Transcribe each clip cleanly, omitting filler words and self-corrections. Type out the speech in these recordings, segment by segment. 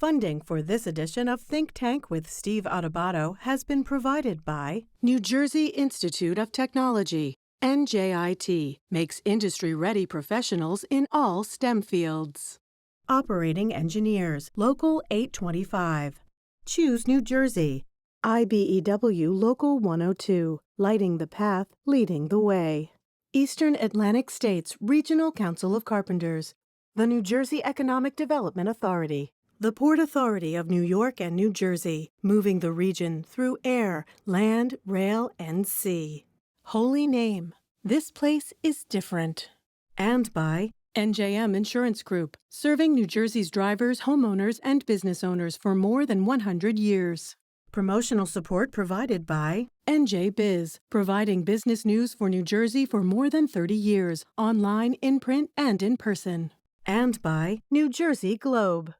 Funding for this edition of Think Tank with Steve Adubato has been provided by New Jersey Institute of Technology. NJIT makes industry-ready professionals in all STEM fields. Operating Engineers, Local 825. Choose New Jersey. IBEW Local 102, lighting the path, leading the way. Eastern Atlantic States Regional Council of Carpenters. The New Jersey Economic Development Authority. The Port Authority of New York and New Jersey, moving the region through air, land, rail, and sea. Holy Name. This place is different. And by NJM Insurance Group, serving New Jersey's drivers, homeowners, and business owners for more than 100 years. Promotional support provided by NJ Biz, providing business news for New Jersey for more than 30 years, online, in print, and in person. And by New Jersey Globe.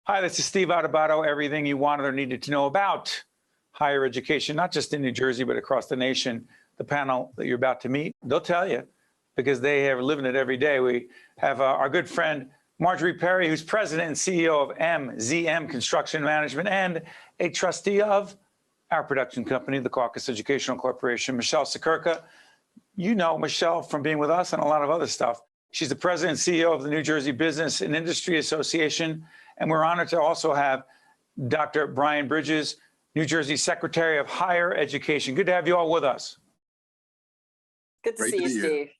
Hi, this is Steve Adubato. Everything you wanted or needed to know about higher education, not just in New Jersey, but across the nation. The panel that you're about to meet, they'll tell you because they are living it every day. We have our good friend, Marjorie Perry, who's president and CEO of MZM Construction Management and a trustee of our production company, the Caucus Educational Corporation. Michele Siekerka, you know Michele from being with us and a lot of other stuff. She's the president and CEO of the New Jersey Business and Industry Association. And we're honored to also have Dr. Brian Bridges, New Jersey Secretary of Higher Education. Good to have you all with us. Good to see you, Steve.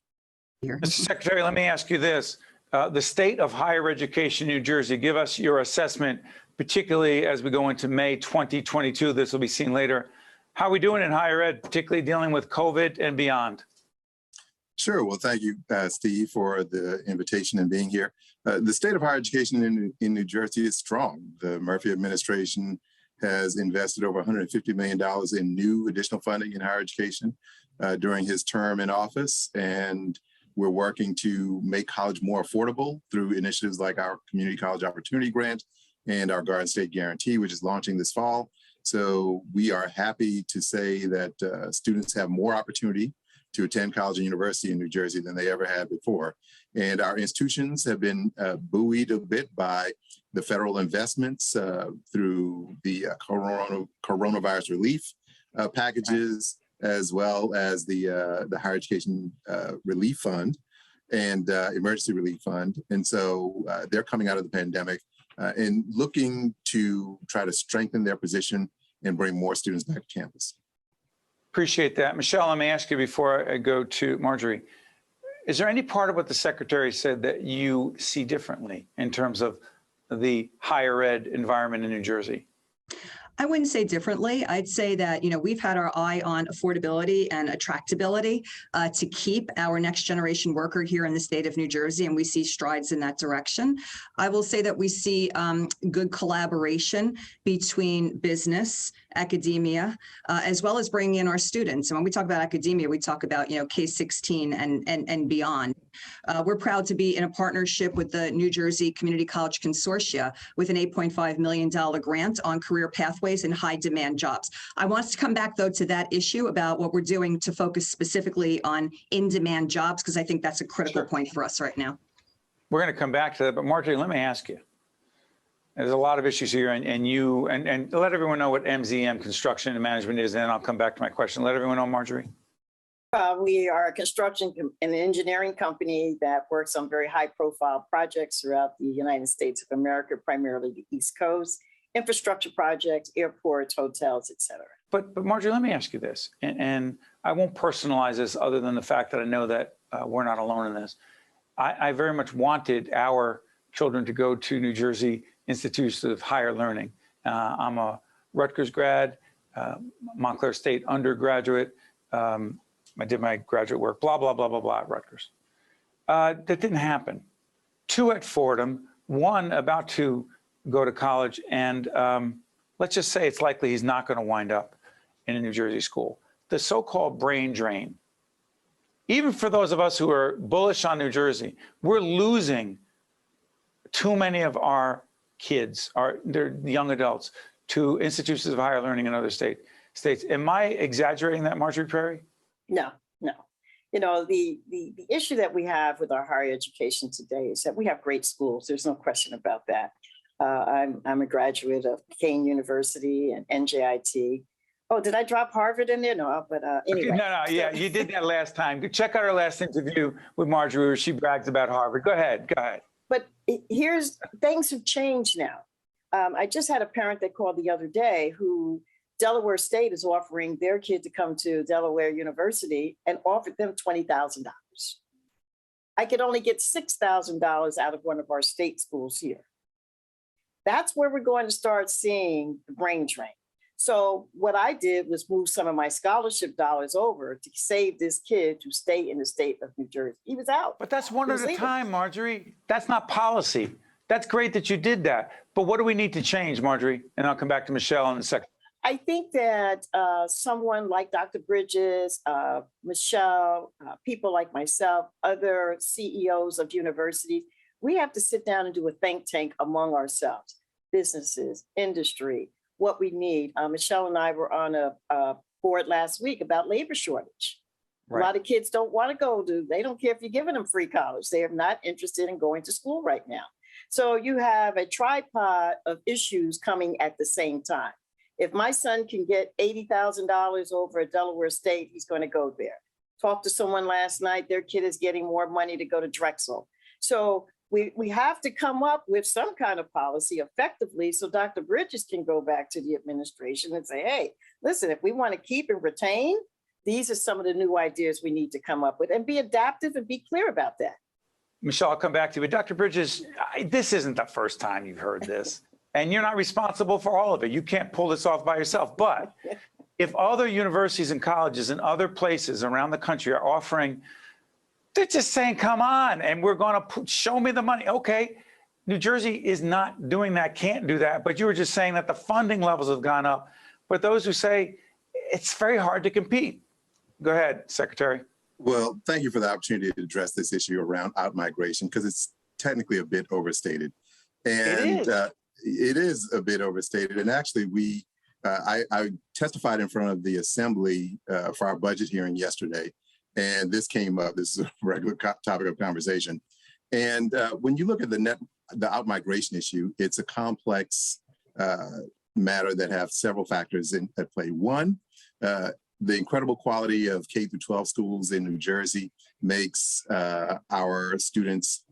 Mr. Secretary, let me ask you this. The state of higher education in New Jersey, give us your assessment, particularly as we go into May 2022. This will be seen later. How are we doing in higher ed, particularly dealing with COVID and beyond? Sure. Well, thank you, Steve, for the invitation and being here. The state of higher education in New Jersey is strong. The Murphy administration has invested over $150 million in new additional funding in higher education during his term in office. And we're working to make college more affordable through initiatives like our Community College Opportunity Grant and our Garden State Guarantee, which is launching this fall. So we are happy to say that students have more opportunity to attend college and university in New Jersey than they ever had before. And our institutions have been buoyed a bit by the federal investments through the coronavirus relief packages, as well as the Higher Education Relief Fund and Emergency Relief Fund. And so they're coming out of the pandemic and looking to try to strengthen their position and bring more students back to campus. Appreciate that. Michele, let me ask you before I go to Marjorie. Is there any part of what the secretary said that you see differently in terms of the higher ed environment in New Jersey? I wouldn't say differently. I'd say that, we've had our eye on affordability and attractability to keep our next generation worker here in the state of New Jersey, and we see strides in that direction. I will say that we see good collaboration between business, academia, as well as bringing in our students. And when we talk about academia, we talk about, K-16 and beyond. We're proud to be in a partnership with the New Jersey Community College Consortia with an $8.5 million grant on career pathways and high demand jobs. I want us to come back, though, to that issue about what we're doing to focus specifically on in-demand jobs, because I think that's a critical point for us right now. We're going to come back to that, but Marjorie, let me ask you. There's a lot of issues here, and let everyone know what MZM Construction and Management is, and then I'll come back to my question. Let everyone know, Marjorie. We are a construction and engineering company that works on very high-profile projects throughout the United States of America, primarily the East Coast, infrastructure projects, airports, hotels, et cetera. But Marjorie, let me ask you this, and I won't personalize this other than the fact that I know that we're not alone in this. I very much wanted our children to go to New Jersey institutions of higher learning. I'm a Rutgers grad, Montclair State undergraduate. I did my graduate work, blah, blah, blah, blah, blah, at Rutgers. That didn't happen. 2 at Fordham, 1 about to go to college, and let's just say it's likely he's not going to wind up in a New Jersey school. The so-called brain drain. Even for those of us who are bullish on New Jersey, we're losing too many of our kids, they're young adults, to institutions of higher learning in other states. Am I exaggerating that, Marjorie Perry? No, no. You know, the issue that we have with our higher education today is that we have great schools. There's no question about that. I'm a graduate of Kane University and NJIT. Oh, did I drop Harvard in there? No, but anyway. Okay, no, yeah, you did that last time. Check out our last interview with Marjorie where she brags about Harvard. Go ahead. But things have changed now. I just had a parent that called the other day who Delaware State is offering their kid to come to Delaware University and offered them $20,000. I could only get $6,000 out of one of our state schools here. That's where we're going to start seeing the brain drain. So what I did was move some of my scholarship dollars over to save this kid to stay in the state of New Jersey. He was out. But that's one at a time, Marjorie. That's not policy. That's great that you did that. But what do we need to change, Marjorie? And I'll come back to Michele in a second. I think that someone like Dr. Bridges, Michele, people like myself, other CEOs of universities, we have to sit down and do a think tank among ourselves, businesses, industry, what we need. Michele and I were on a board last week about labor shortage. Right. A lot of kids don't want to they don't care if you're giving them free college. They are not interested in going to school right now. So you have a tripod of issues coming at the same time. If my son can get $80,000 over at Delaware State, he's going to go there. Talked to someone last night, their kid is getting more money to go to Drexel. So we have to come up with some kind of policy effectively so Dr. Bridges can go back to the administration and say, hey, listen, if we want to keep and retain, these are some of the new ideas we need to come up with and be adaptive and be clear about that. Michele, I'll come back to you. But Dr. Bridges, this isn't the first time you've heard this. And you're not responsible for all of it. You can't pull this off by yourself. But if other universities and colleges and other places around the country are offering, they're just saying, come on, and we're going to show me the money. Okay, New Jersey is not doing that, can't do that. But you were just saying that the funding levels have gone up. But those who say it's very hard to compete. Go ahead, Secretary. Well, thank you for the opportunity to address this issue around out-migration, because it's technically a bit overstated. And it is a bit overstated. And actually, I testified in front of the Assembly for our budget hearing yesterday. And this came up. This is a regular topic of conversation. And when you look at the out-migration issue, it's a complex matter that have several factors at play. One, the incredible quality of K through 12 schools in New Jersey makes our students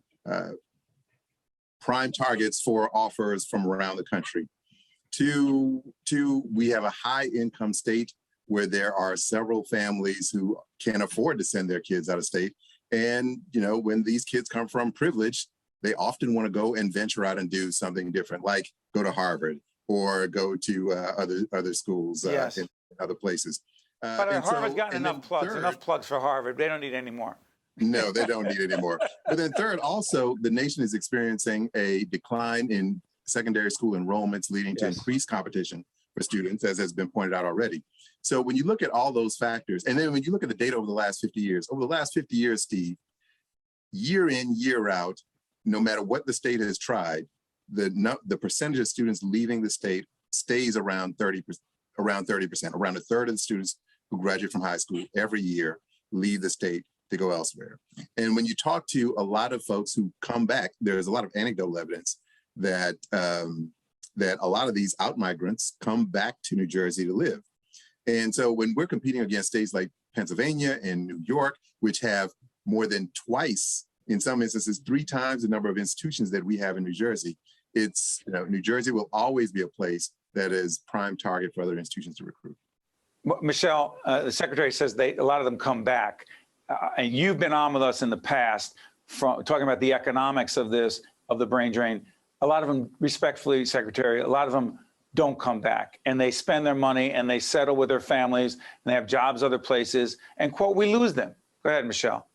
prime targets for offers from around the country. Two, we have a high income state where there are several families who can't afford to send their kids out of state. And, you know, when these kids come from privilege, they often want to go and venture out and do something different, like go to Harvard or go to other schools in other places. But Harvard's gotten enough plugs for Harvard. They don't need any more. No, they don't need any more. But then third, also, the nation is experiencing a decline in secondary school enrollments, leading to increased competition for students, as has been pointed out already. So when you look at all those factors, and then when you look at the data over the last 50 years, Steve, year in, year out, no matter what the state has tried, the percentage of students leaving the state stays around 30%. Around a third of the students who graduate from high school every year leave the state to go elsewhere. And when you talk to a lot of folks who come back, there's a lot of anecdotal evidence that that a lot of these out-migrants come back to New Jersey to live. And so when we're competing against states like Pennsylvania and New York, which have more than twice, in some instances, 3 times the number of institutions that we have in New Jersey, it's, you know, New Jersey will always be a place that is prime target for other institutions to recruit. Michele, the Secretary says a lot of them come back. And you've been on with us in the past talking about the economics of this, of the brain drain. A lot of them, respectfully, Secretary, a lot of them don't come back, and they spend their money and they settle with their families and they have jobs other places, and quote, we lose them. Go ahead, Michele.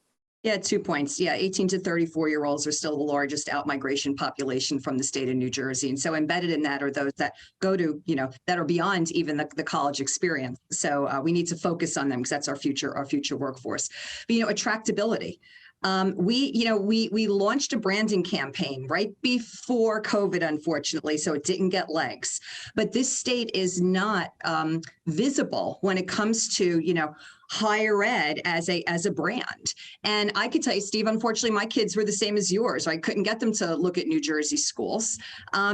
Yeah, 2 points. Yeah, 18 to 34-year-olds are still the largest outmigration population from the state of New Jersey. And so embedded in that are those that go to, that are beyond even the college experience. So we need to focus on them because that's our future workforce. But, attractability. We launched a branding campaign right before COVID, unfortunately, so it didn't get legs. But this state is not visible when it comes to, higher ed as a brand. And I could tell you, Steve, unfortunately, my kids were the same as yours. I couldn't get them to look at New Jersey schools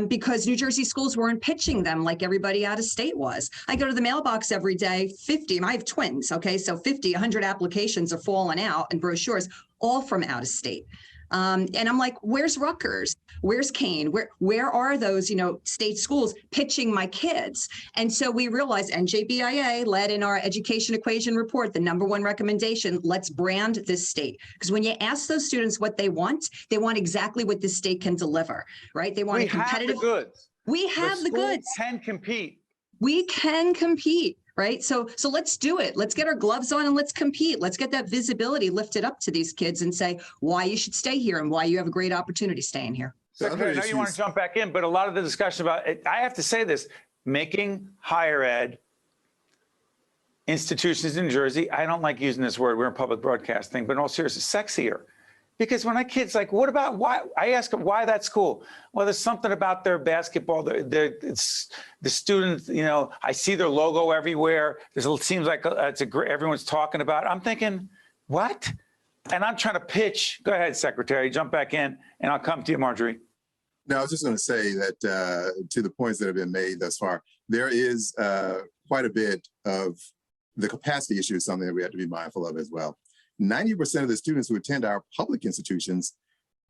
because New Jersey schools weren't pitching them like everybody out of state was. I go to the mailbox every day, 50, I have twins, okay? So 50, 100 applications are falling out and brochures, all from out of state. And I'm like, where's Rutgers? Where's Kane? Where are those, state schools pitching my kids? And so we realized NJBIA led in our education equation report, the #1 recommendation, let's brand this state. Because when you ask those students what they want exactly what this state can deliver, right? They want a competitive. We have the goods. We have the goods. Can compete. We can compete. Right. So let's do it. Let's get our gloves on and let's compete. Let's get that visibility lifted up to these kids and say why you should stay here and why you have a great opportunity staying here. Secretary, I know you want to jump back in, but a lot of the discussion about it, I have to say this, making higher ed institutions in New Jersey, I don't like using this word, we're in public broadcasting, but in all seriousness, sexier. Because when my kids like, what about why? I ask them, why that school? Well, there's something about their basketball. It's the students, I see their logo everywhere. It seems like everyone's talking about it. I'm thinking, what? And I'm trying to pitch. Go ahead, Secretary, jump back in, and I'll come to you, Marjorie. No, I was just going to say that to the points that have been made thus far, there is quite a bit of the capacity issue is something that we have to be mindful of as well. 90% of the students who attend our public institutions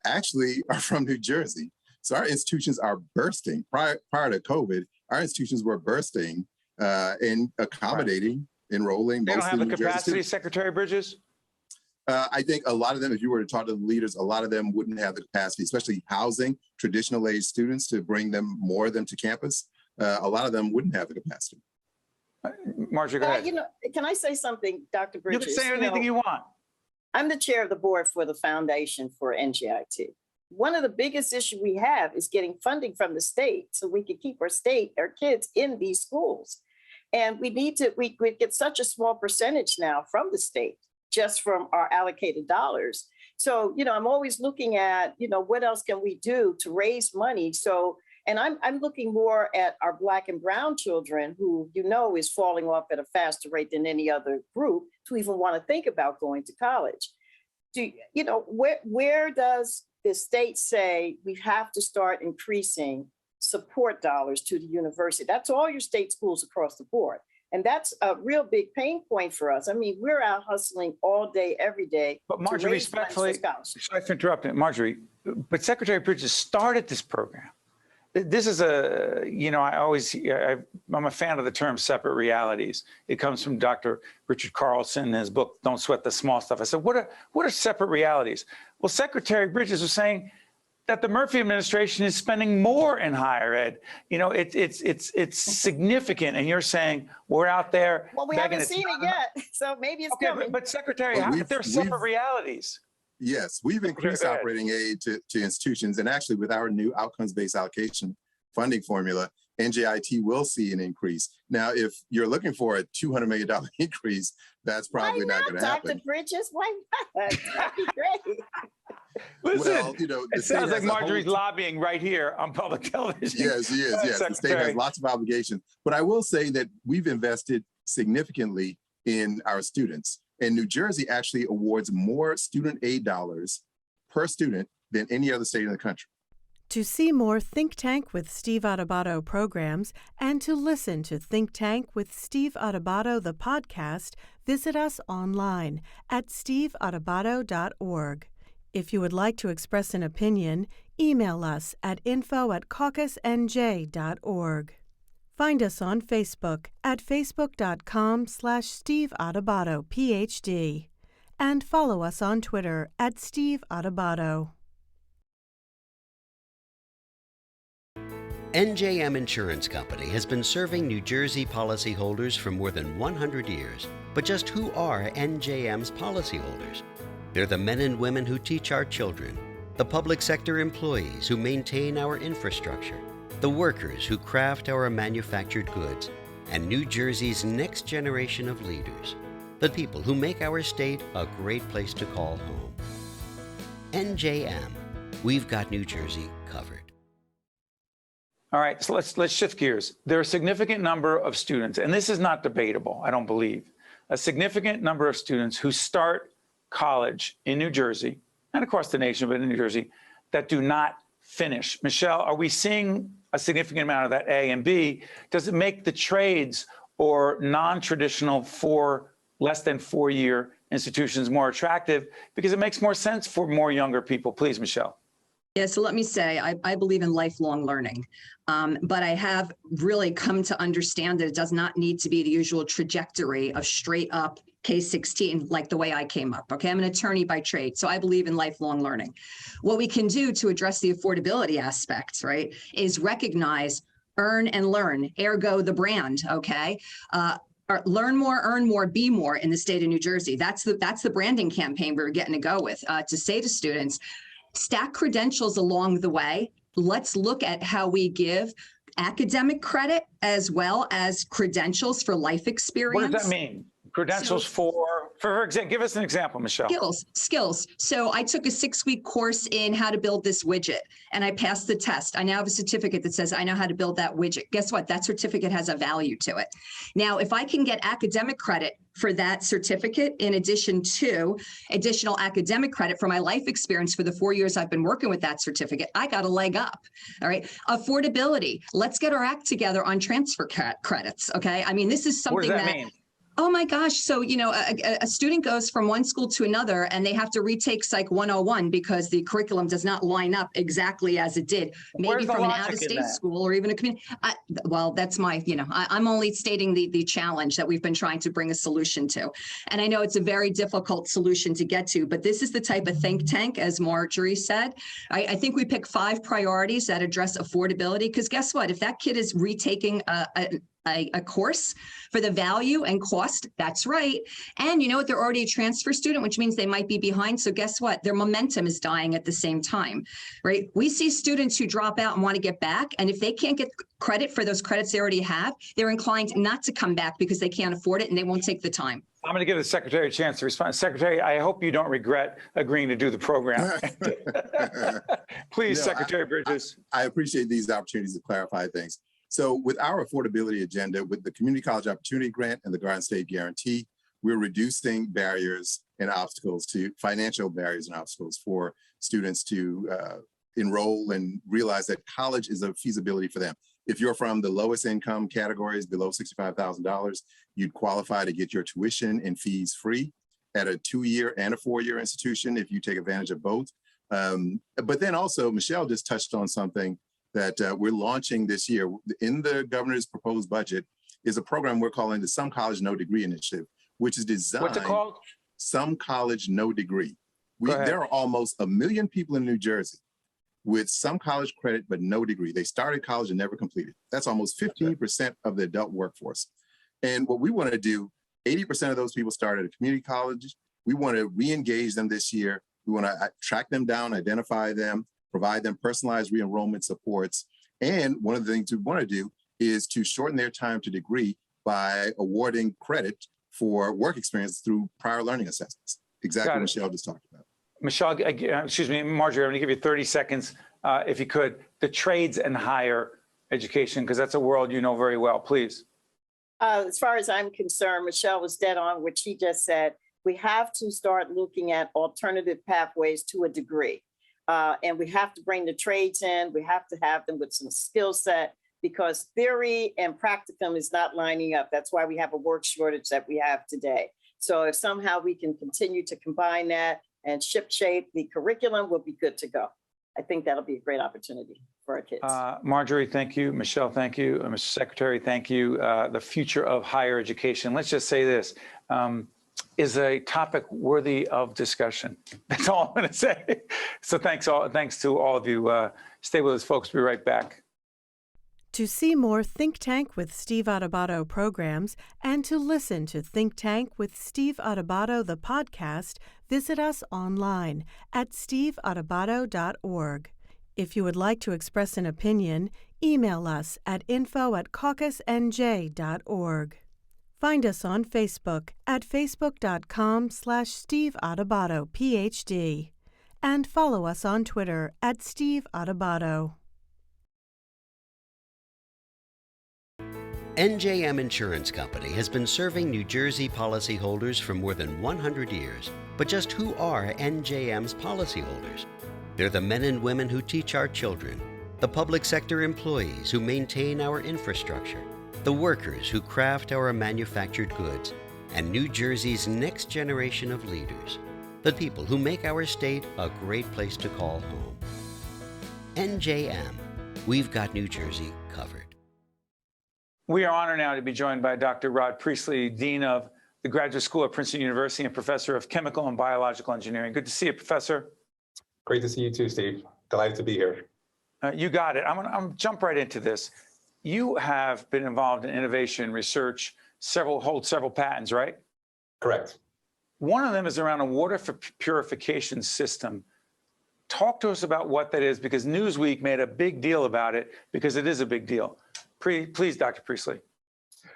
actually are from New Jersey. So our institutions are bursting. Prior to COVID, our institutions were bursting and accommodating, enrolling. They don't have the capacity, Secretary Bridges? I think a lot of them, if you were to talk to the leaders, a lot of them wouldn't have the capacity, especially housing traditional age students to bring more of them to campus. A lot of them wouldn't have the capacity. Marjorie, go ahead. Can I say something, Dr. Bridges? You can say anything you want. I'm the chair of the board for the Foundation for NJIT. One of the biggest issues we have is getting funding from the state so we can keep our kids in these schools. And we get such a small percentage now from the state, just from our allocated dollars. So, I'm always looking at, what else can we do to raise money? And I'm looking more at our Black and brown children who, is falling off at a faster rate than any other group to even want to think about going to college. Where does the state say we have to start increasing support dollars to the university? That's all your state schools across the board. And that's a real big pain point for us. I mean, we're out hustling all day, every day. But Marjorie, respectfully, sorry for interrupting, Marjorie, but Secretary Bridges started this program. This is I'm a fan of the term separate realities. It comes from Dr. Richard Carlson in his book, Don't Sweat the Small Stuff. I said, what are separate realities? Well, Secretary Bridges was saying that the Murphy administration is spending more in higher ed. It's significant. And you're saying we're out there. Well, we haven't seen it yet. So maybe it's coming. But Secretary, if there are separate realities. Yes, we've increased operating aid to institutions, and actually with our new outcomes-based allocation funding formula, NJIT will see an increase. Now, if you're looking for a $200 million increase, that's probably not going to happen. Dr. Bridges, why not? That'd be great. Listen, it sounds like Marjorie's lobbying right here on public television. Yes, she is. Yes, the state has lots of obligations. But I will say that we've invested significantly in our students. And New Jersey actually awards more student aid dollars per student than any other state in the country. To see more Think Tank with Steve Adubato programs and to listen to Think Tank with Steve Adubato, the podcast, visit us online at steveadubato.org. If you would like to express an opinion, email us at info@caucusnj.org. Find us on Facebook at facebook.com/Steve Adubato, Ph.D. and follow us on Twitter at Steve Adubato. NJM Insurance Company has been serving New Jersey policyholders for more than 100 years. But just who are NJM's policyholders? They're the men and women who teach our children, the public sector employees who maintain our infrastructure, the workers who craft our manufactured goods, and New Jersey's next generation of leaders, the people who make our state a great place to call home. NJM, we've got New Jersey covered. All right, so let's shift gears. There are a significant number of students, and this is not debatable, I don't believe, a significant number of students who start college in New Jersey, and across the nation, but in New Jersey, that do not finish. Michele, are we seeing a significant amount of that, A? And B, does it make the trades or non-traditional less than 4-year institutions more attractive because it makes more sense for more younger people? Please, Michele. Yeah, so let me say, I believe in lifelong learning, but I have really come to understand that it does not need to be the usual trajectory of straight up K-16, like the way I came up. Okay, I'm an attorney by trade, so I believe in lifelong learning. What we can do to address the affordability aspects, right, is recognize, earn and learn, ergo the brand, okay? Learn more, earn more, be more in the state of New Jersey. That's the branding campaign we're getting to go with, to say to students, stack credentials along the way. Let's look at how we give academic credit as well as credentials for life experience. What does that mean? Credentials for example, give us an example, Michele. Skills. So I took a 6-week course in how to build this widget and I passed the test. I now have a certificate that says I know how to build that widget. Guess what? That certificate has a value to it. Now, if I can get academic credit for that certificate, in addition to additional academic credit for my life experience for the 4 years I've been working with that certificate, I got a leg up. All right. Affordability. Let's get our act together on transfer credits. Okay. I mean, this is something what does that mean? Oh my gosh. So, you know, a student goes from one school to another and they have to retake Psych 101 because the curriculum does not line up exactly as it did, maybe from an out-of-state school or even a community. Well, that's my, you know, I'm only stating the challenge that we've been trying to bring a solution to. And I know it's a very difficult solution to get to, but this is the type of think tank, as Marjorie said. I think we pick 5 priorities that address affordability, because guess what? If that kid is retaking a course for the value and cost, that's right. And you know what? They're already a transfer student, which means they might be behind. So guess what? Their momentum is dying at the same time, right? We see students who drop out and want to get back. And if they can't get credit for those credits they already have, they're inclined not to come back because they can't afford it and they won't take the time. I'm going to give the Secretary a chance to respond. Secretary, I hope you don't regret agreeing to do the program. Please, no, Secretary Bridges. I appreciate these opportunities to clarify things. So with our affordability agenda, with the Community College Opportunity Grant and the Garden State Guarantee, we're reducing barriers and obstacles to financial barriers and obstacles for students to enroll and realize that college is a feasibility for them. If you're from the lowest income categories below $65,000, you'd qualify to get your tuition and fees free at a 2-year and a 4-year institution if you take advantage of both. But then also, Michele just touched on something that we're launching this year. In the governor's proposed budget is a program we're calling the Some College No Degree Initiative, which is designed— What's it called? Some College No Degree. There are almost 1 million people in New Jersey with some college credit but no degree. They started college and never completed. That's almost 15% of the adult workforce. And what we want to do, 80% of those people start at a community college. We want to re-engage them this year. We want to track them down, identify them, provide them personalized re-enrollment supports. And one of the things we want to do is to shorten their time to degree by awarding credit for work experience through prior learning assessments. Exactly what Michele just talked about. Michele, excuse me, Marjorie, I'm going to give you 30 seconds, if you could, the trades and higher education, because that's a world you know very well, please. As far as I'm concerned, Michele was dead on what she just said. We have to start looking at alternative pathways to a degree. And we have to bring the trades in. We have to have them with some skill set, because theory and practicum is not lining up. That's why we have a work shortage that we have today. So if somehow we can continue to combine that and ship-shape the curriculum, we'll be good to go. I think that'll be a great opportunity for our kids. Marjorie, thank you. Michele, thank you. Mr. Secretary, thank you. The future of higher education, let's just say this, is a topic worthy of discussion. That's all I'm going to say. So thanks to all of you. Stay with us, folks. We'll be right back. To see more Think Tank with Steve Adubato programs and to listen to Think Tank with Steve Adubato, the podcast, visit us online at steveadubato.org. If you would like to express an opinion, email us at info@caucusnj.org. Find us on Facebook at facebook.com/Steve Adubato, Ph.D. and follow us on Twitter at Steve Adubato. NJM Insurance Company has been serving New Jersey policyholders for more than 100 years. But just who are NJM's policyholders? They're the men and women who teach our children, the public sector employees who maintain our infrastructure, the workers who craft our manufactured goods, and New Jersey's next generation of leaders, the people who make our state a great place to call home. NJM, we've got New Jersey covered. We are honored now to be joined by Dr. Rod Priestley, Dean of the Graduate School at Princeton University and Professor of Chemical and Biological Engineering. Good to see you, Professor. Great to see you too, Steve. Delighted to be here. You got it. I'm gonna jump right into this. You have been involved in innovation research, hold several patents, right? Correct. One of them is around a water purification system. Talk to us about what that is, because Newsweek made a big deal about it, because it is a big deal. Please, Dr. Priestley.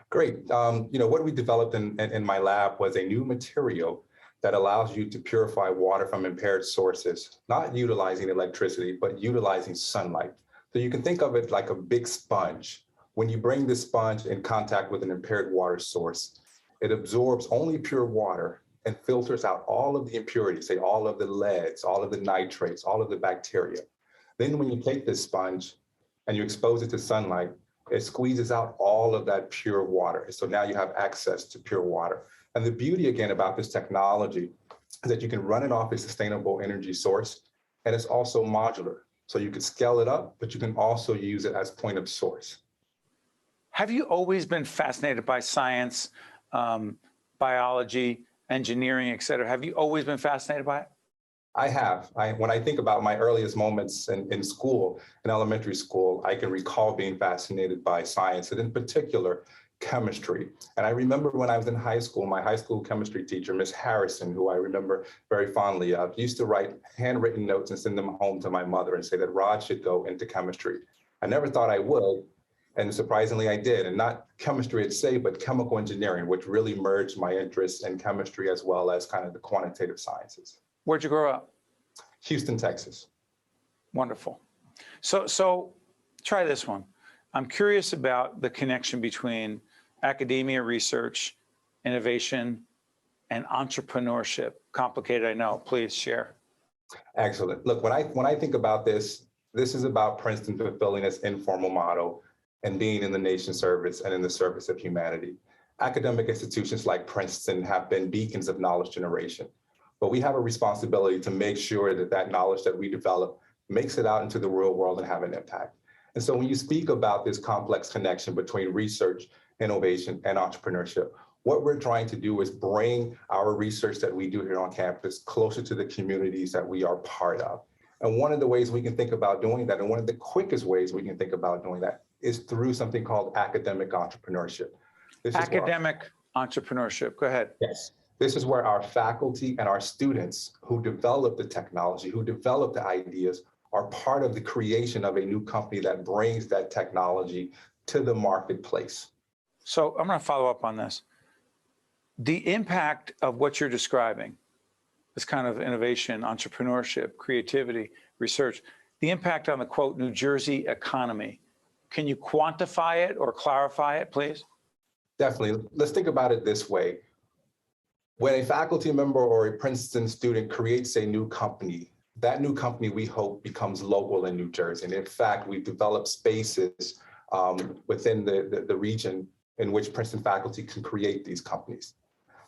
Great. What we developed in my lab was a new material that allows you to purify water from impaired sources, not utilizing electricity, but utilizing sunlight. So you can think of it like a big sponge. When you bring this sponge in contact with an impaired water source, it absorbs only pure water and filters out all of the impurities, say all of the leads, all of the nitrates, all of the bacteria. Then when you take this sponge and you expose it to sunlight, it squeezes out all of that pure water. So now you have access to pure water. And the beauty, again, about this technology is that you can run it off a sustainable energy source, and it's also modular. So you can scale it up, but you can also use it as point of source. Have you always been fascinated by science, biology, engineering, et cetera? Have you always been fascinated by it? I have. When I think about my earliest moments in school, in elementary school, I can recall being fascinated by science, and in particular, chemistry. And I remember when I was in high school, my high school chemistry teacher, Miss Harrison, who I remember very fondly of, used to write handwritten notes and send them home to my mother and say that Rod should go into chemistry. I never thought I would, and surprisingly I did, and not chemistry itself, but chemical engineering, which really merged my interests in chemistry as well as kind of the quantitative sciences. Where'd you grow up? Houston, Texas. Wonderful. So try this one. I'm curious about the connection between academia, research, innovation, and entrepreneurship. Complicated, I know. Please share. Excellent. Look, when I think about this is about Princeton fulfilling its informal motto and being in the nation's service and in the service of humanity. Academic institutions like Princeton have been beacons of knowledge generation. But we have a responsibility to make sure that that knowledge that we develop makes it out into the real world and have an impact. And so when you speak about this complex connection between research, innovation, and entrepreneurship, what we're trying to do is bring our research that we do here on campus closer to the communities that we are part of. And one of the ways we can think about doing that, and one of the quickest ways we can think about doing that, is through something called academic entrepreneurship. Academic entrepreneurship. Go ahead. Yes. This is where our faculty and our students who develop the technology, who develop the ideas, are part of the creation of a new company that brings that technology to the marketplace. So I'm going to follow up on this. The impact of what you're describing, this kind of innovation, entrepreneurship, creativity, research, the impact on the, quote, New Jersey economy. Can you quantify it or clarify it, please? Definitely. Let's think about it this way. When a faculty member or a Princeton student creates a new company, that new company, we hope, becomes local in New Jersey. And in fact, we've developed spaces within the region in which Princeton faculty can create these companies.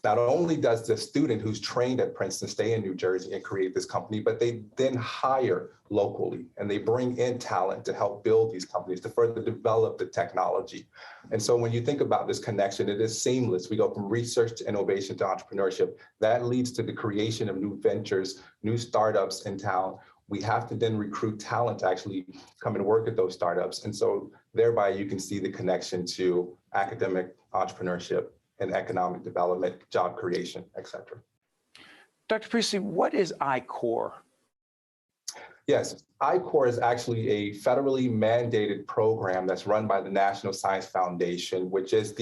Not only does the student who's trained at Princeton stay in New Jersey and create this company, but they then hire locally and they bring in talent to help build these companies, to further develop the technology. And so when you think about this connection, it is seamless. We go from research to innovation to entrepreneurship. That leads to the creation of new ventures, new startups in town, we have to then recruit talent to actually come and work at those startups. And so thereby you can see the connection to academic entrepreneurship and economic development, job creation, et cetera. Dr. Priestley, what is I-Corps? Yes, I-Corps is actually a federally mandated program that's run by the National Science Foundation, which is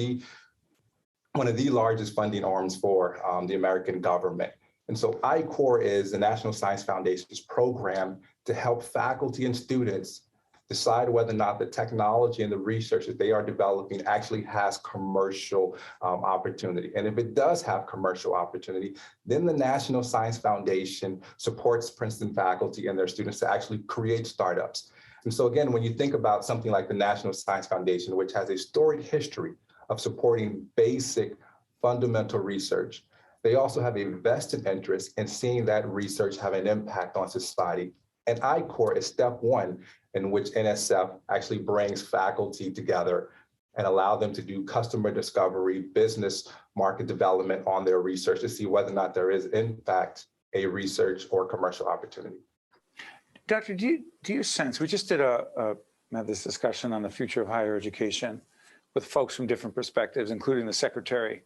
one of the largest funding arms for the American government. And so I-Corps is the National Science Foundation's program to help faculty and students decide whether or not the technology and the research that they are developing actually has commercial opportunity. And if it does have commercial opportunity, then the National Science Foundation supports Princeton faculty and their students to actually create startups. And so again, when you think about something like the National Science Foundation, which has a storied history of supporting basic fundamental research, they also have a vested interest in seeing that research have an impact on society. And I-Corps is step one in which NSF actually brings faculty together and allow them to do customer discovery, business market development on their research to see whether or not there is, in fact, a research or commercial opportunity. Doctor, do you sense, we just did had this discussion on the future of higher education with folks from different perspectives, including the Secretary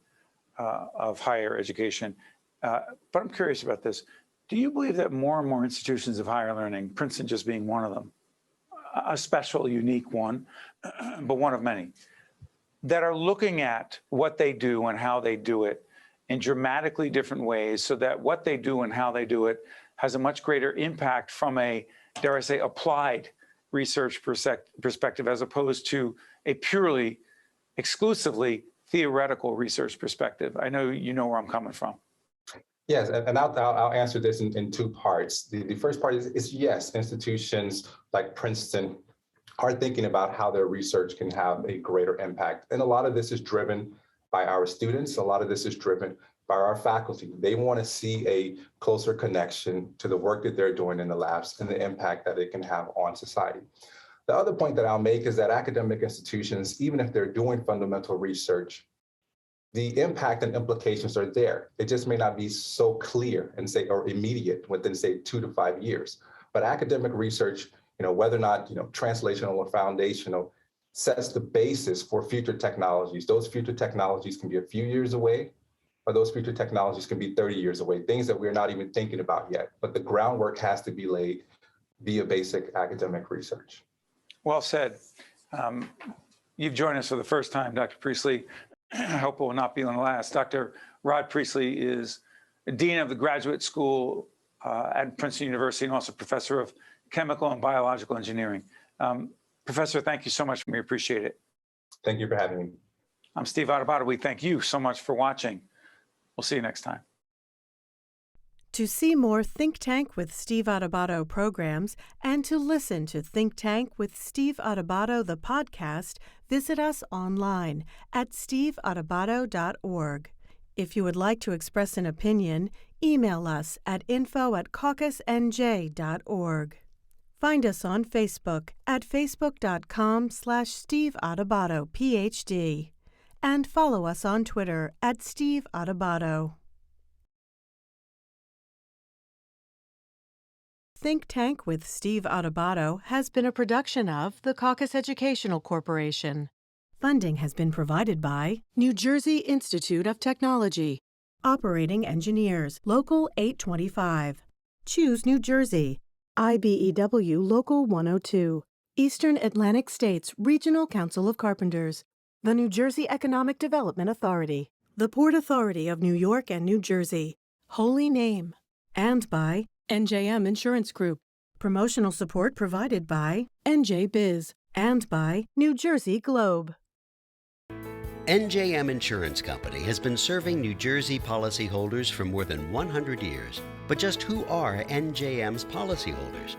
of Higher Education. But I'm curious about this. Do you believe that more and more institutions of higher learning, Princeton just being one of them, a special, unique one, but one of many, that are looking at what they do and how they do it in dramatically different ways so that what they do and how they do it has a much greater impact from a, dare I say, applied research perspective as opposed to a purely, exclusively theoretical research perspective? I know you know where I'm coming from. Yes, and I'll answer this in two parts. The first part is yes, institutions like Princeton are thinking about how their research can have a greater impact. And a lot of this is driven by our students. A lot of this is driven by our faculty. They want to see a closer connection to the work that they're doing in the labs and the impact that it can have on society. The other point that I'll make is that academic institutions, even if they're doing fundamental research, the impact and implications are there. It just may not be so clear and or immediate within 2 to 5 years. But academic research, whether or not, translational or foundational, sets the basis for future technologies. Those future technologies can be a few years away, or those future technologies can be 30 years away, things that we're not even thinking about yet. But the groundwork has to be laid via basic academic research. Well said. You've joined us for the first time, Dr. Priestley. I hope it will not be the last. Dr. Rod Priestley is Dean of the Graduate School at Princeton University and also Professor of Chemical and Biological Engineering. Professor, thank you so much. We appreciate it. Thank you for having me. I'm Steve Adubato. We thank you so much for watching. We'll see you next time. To see more Think Tank with Steve Adubato programs and to listen to Think Tank with Steve Adubato, the podcast, visit us online at steveadubato.org. If you would like to express an opinion, email us at info@caucusnj.org. Find us on Facebook at facebook.com/Steve Adubato, Ph.D. and follow us on Twitter at Steve Adubato. Think Tank with Steve Adubato has been a production of the Caucus Educational Corporation. Funding has been provided by New Jersey Institute of Technology, Operating Engineers, Local 825, Choose New Jersey, IBEW Local 102, Eastern Atlantic States Regional Council of Carpenters, the New Jersey Economic Development Authority, the Port Authority of New York and New Jersey, Holy Name, and by NJM Insurance Group. Promotional support provided by NJ Biz and by New Jersey Globe. NJM Insurance Company has been serving New Jersey policyholders for more than 100 years. But just who are NJM's policyholders?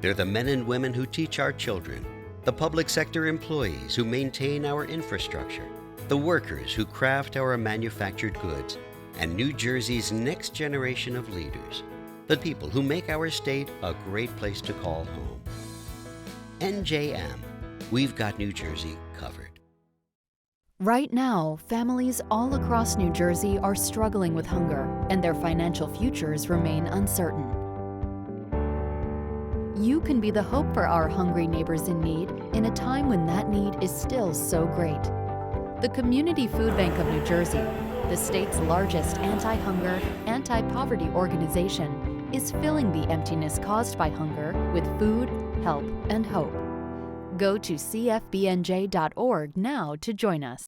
They're the men and women who teach our children, the public sector employees who maintain our infrastructure, the workers who craft our manufactured goods, and New Jersey's next generation of leaders, the people who make our state a great place to call home. NJM, we've got New Jersey covered. Right now, families all across New Jersey are struggling with hunger, and their financial futures remain uncertain. You can be the hope for our hungry neighbors in need in a time when that need is still so great. The Community Food Bank of New Jersey, the state's largest anti-hunger, anti-poverty organization, is filling the emptiness caused by hunger with food, help, and hope. Go to cfbnj.org now to join us.